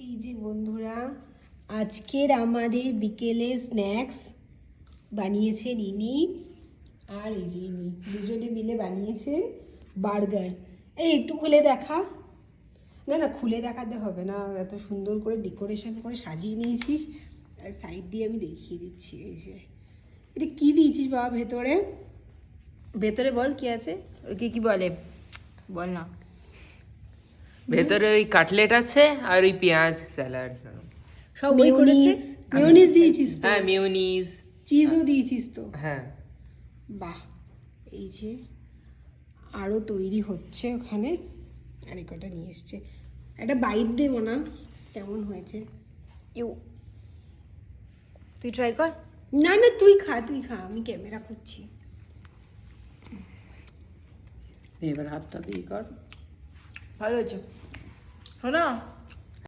এই যে বন্ধুরা, আজকের আমাদের বিকেলের স্ন্যাক্স বানিয়েছে ইনি আর এই যে ইনি দুজনে মিলে বানিয়েছে বার্গার। এই একটু খুলে দেখা। না না, খুলে দেখাতে হবে না, এত সুন্দর করে ডেকোরেশন করে সাজিয়ে নিয়েছিস। সাইড দিয়ে আমি দেখিয়ে দিচ্ছি। এই যে এটা কি দিয়েছিস বাবা ভেতরে? ভেতরে বল কি আছে, ওকে কি বলে বল না। ভেতরে ওই কাটলেট আছে আর ওই পেঁয়াজ স্যালাড সব ওই করেছে। মেয়োনিজ দিয়েছিস তো? হ্যাঁ, মিউনিজ। চিজও দিয়েছিস তো? হ্যাঁ। বাহ, এই যে আরও তৈরি হচ্ছে ওখানে। আর এই কটা নিয়ে এসছে, একটা বাইট দেবো না? কেমন হয়েছে? তুই ট্রাই কর। না না, তুই খা, আমি ক্যামেরা করছি। এবার হাতটা দিয়ে কর। ভালো হয়েছে। শোনা